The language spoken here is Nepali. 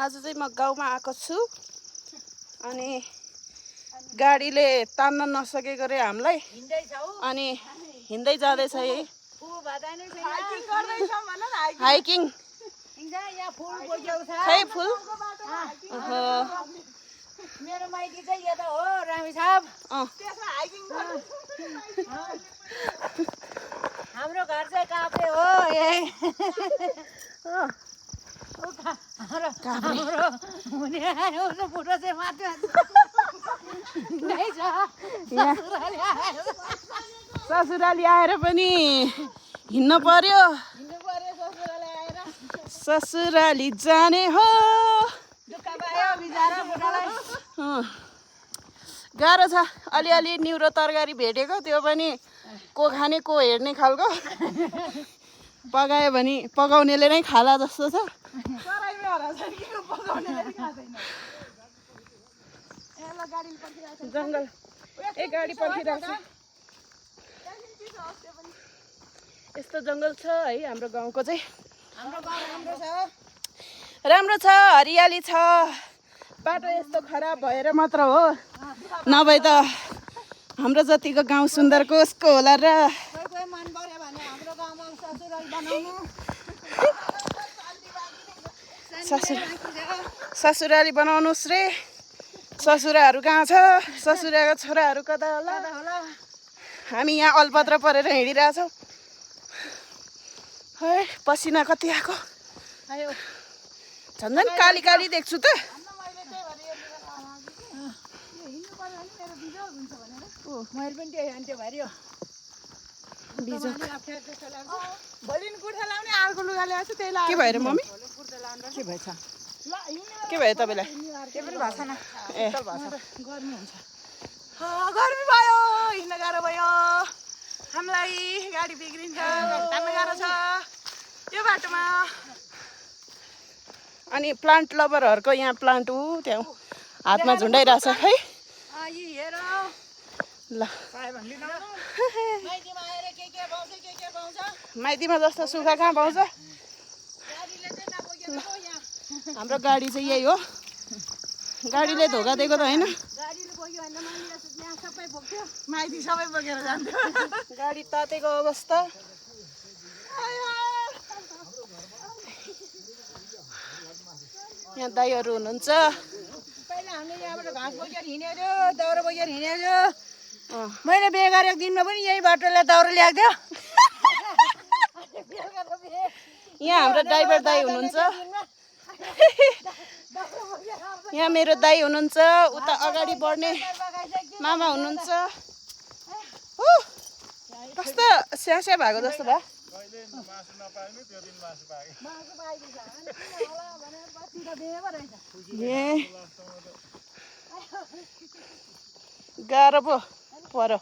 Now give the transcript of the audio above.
आज चाहिँ म गाउँमा आएको छु अनि गाडीले तान्न नसकेको रे हामीलाई अनि हिँड्दै जाँदैछ है हाइकिङ खै फुल मेरो माइती चाहिँ यता हो रामेछाप हाम्रो घर चाहिँ काभ्रे हो हाम्रो हुने आयो फुटो चाहिँ माथि ससुराली आएर पनि हिँड्नु पर्यो ससुराली जाने हो गाह्रो छ अलिअलि निउरो तरकारी भेटेको त्यो पनि को खाने को हेर्ने खालको पकायो भने पकाउनेले नै खाला जस्तो छ जङ्गल ए गाडी पर्खिरहेको छ यस्तो जङ्गल छ है हाम्रो गाउँको चाहिँ राम्रो छ हरियाली छ बाटो यस्तो खराब भएर मात्र हो नभए त हाम्रो जतिको गाउँ सुन्दर कसको होला र ससुराली बनाउनुहोस् रे ससुराहरू कहाँ छ ससुराको छोराहरू कता होला हामी यहाँ अलपत्र परेर हिँडिरहेछौँ है पसिना कति आएको झन् काली काली देख्छु त मैले पनि त्यही हान्थ्यो भर्यो के भएर मम्मी के भएछ के भयो तपाईँलाई के पनि भएको छैन ए गर्मी हुन्छ गर्मी भयो हिँड्न गाह्रो भयो हामीलाई गाडी बिग्रिन्छ तान्न गाह्रो छ यो बाटोमा अनि प्लान्ट लभरहरूको यहाँ प्लान्ट ऊ त्यहाँ हातमा झुन्डाइरहेछ है ल माइतीमा जस्तो सुखा कहाँ पाउँछ हाम्रो गाडी चाहिँ यही हो गाडीले धोका दिएको त होइन माइती सबै बोकेर जान्थ्यो गाडी तातेको अवस्था यहाँ दाइहरू हुनुहुन्छ पहिला हामीले यहाँबाट घाँस बोकेर हिँडेको दाउरा बोकेर हिँडेको मैले बिहे गरेको दिनमा पनि यही बाटोले दाउरा ल्याएको थियो यहाँ हाम्रो ड्राइभर दाइ हुनुहुन्छ यहाँ मेरो दाइ हुनुहुन्छ उता अगाडि बढ्ने मामा हुनुहुन्छ कस्तो स्यास्या भएको जस्तो भयो ए गाह्रो पो पर्यो